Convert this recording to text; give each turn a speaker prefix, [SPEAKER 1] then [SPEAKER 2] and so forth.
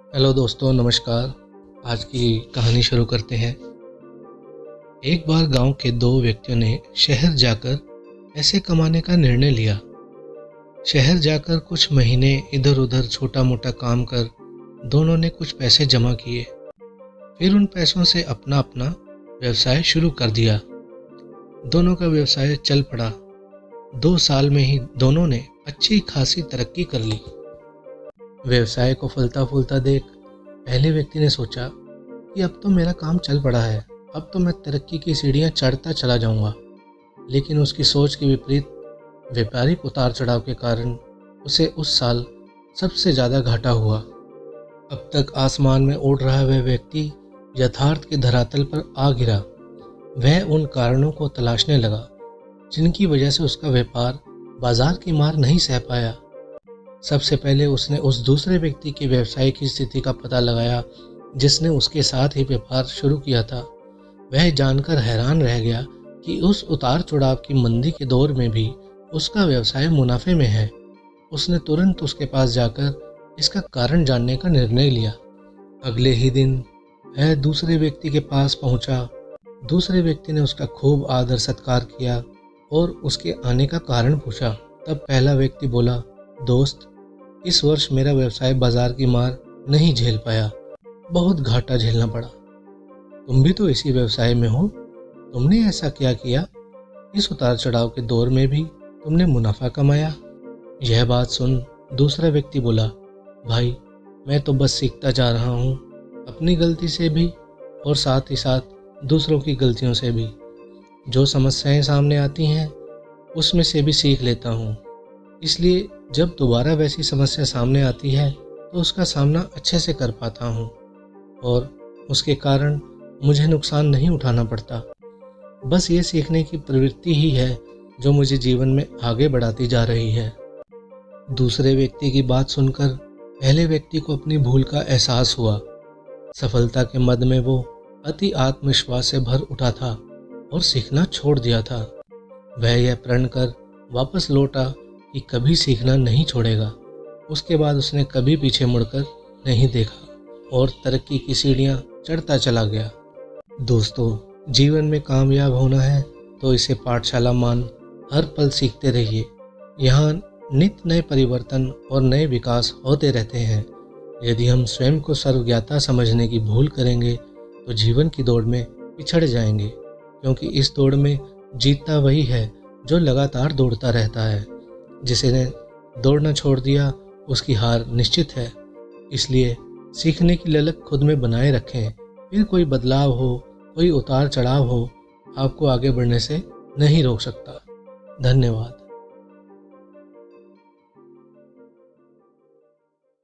[SPEAKER 1] Hello दोस्तों, नमस्कार। आज की कहानी शुरू करते हैं। एक बार गांव के दो व्यक्तियों ने शहर जाकर पैसे कमाने का निर्णय लिया। शहर जाकर कुछ महीने इधर उधर छोटा मोटा काम कर दोनों ने कुछ पैसे जमा किए। फिर उन पैसों से अपना अपना व्यवसाय शुरू कर दिया। दोनों का व्यवसाय चल पड़ा। 2 साल में ही दोनों ने अच्छी खासी तरक्की कर ली। व्यवसाय को फलता फूलता देख पहले व्यक्ति ने सोचा कि अब तो मेरा काम चल पड़ा है, अब तो मैं तरक्की की सीढ़ियां चढ़ता चला जाऊंगा। लेकिन उसकी सोच के विपरीत व्यापारिक उतार चढ़ाव के कारण उसे उस साल सबसे ज़्यादा घाटा हुआ। अब तक आसमान में उड़ रहा वह व्यक्ति यथार्थ के धरातल पर आ गिरा। वह उन कारणों को तलाशने लगा जिनकी वजह से उसका व्यापार बाजार की मार नहीं सह पाया। सबसे पहले उसने उस दूसरे व्यक्ति के व्यवसाय की स्थिति का पता लगाया जिसने उसके साथ ही व्यापार शुरू किया था। वह जानकर हैरान रह गया कि उस उतार चढ़ाव की मंदी के दौर में भी उसका व्यवसाय मुनाफे में है। उसने तुरंत उसके पास जाकर इसका कारण जानने का निर्णय लिया। अगले ही दिन वह दूसरे व्यक्ति के पास पहुंचा। दूसरे व्यक्ति ने उसका खूब आदर सत्कार किया और उसके आने का कारण पूछा। तब पहला व्यक्ति बोला, दोस्त, इस वर्ष मेरा व्यवसाय बाजार की मार नहीं झेल पाया, बहुत घाटा झेलना पड़ा। तुम भी तो इसी व्यवसाय में हो, तुमने ऐसा क्या किया? इस उतार चढ़ाव के दौर में भी तुमने मुनाफा कमाया। यह बात सुन दूसरा व्यक्ति बोला, भाई, मैं तो बस सीखता जा रहा हूँ, अपनी गलती से भी और साथ ही साथ दूसरों की गलतियों से भी। जो समस्याएं सामने आती हैं उसमें से भी सीख लेता हूँ, इसलिए जब दोबारा वैसी समस्या सामने आती है तो उसका सामना अच्छे से कर पाता हूँ और उसके कारण मुझे नुकसान नहीं उठाना पड़ता। बस ये सीखने की प्रवृत्ति ही है जो मुझे जीवन में आगे बढ़ाती जा रही है। दूसरे व्यक्ति की बात सुनकर पहले व्यक्ति को अपनी भूल का एहसास हुआ। सफलता के मद में वो अति आत्मविश्वास से भर उठा था और सीखना छोड़ दिया था। वह यह प्रण कर वापस लौटा कि कभी सीखना नहीं छोड़ेगा। उसके बाद उसने कभी पीछे मुड़कर नहीं देखा और तरक्की की सीढ़ियां चढ़ता चला गया। दोस्तों, जीवन में कामयाब होना है तो इसे पाठशाला मान हर पल सीखते रहिए। यहाँ नित्य नए परिवर्तन और नए विकास होते रहते हैं। यदि हम स्वयं को सर्वज्ञता समझने की भूल करेंगे तो जीवन की दौड़ में पिछड़ जाएंगे, क्योंकि इस दौड़ में जीतता वही है जो लगातार दौड़ता रहता है। जिसे ने दौड़ना छोड़ दिया उसकी हार निश्चित है। इसलिए सीखने की ललक खुद में बनाए रखें। फिर कोई बदलाव हो, कोई उतार चढ़ाव हो, आपको आगे बढ़ने से नहीं रोक सकता। धन्यवाद।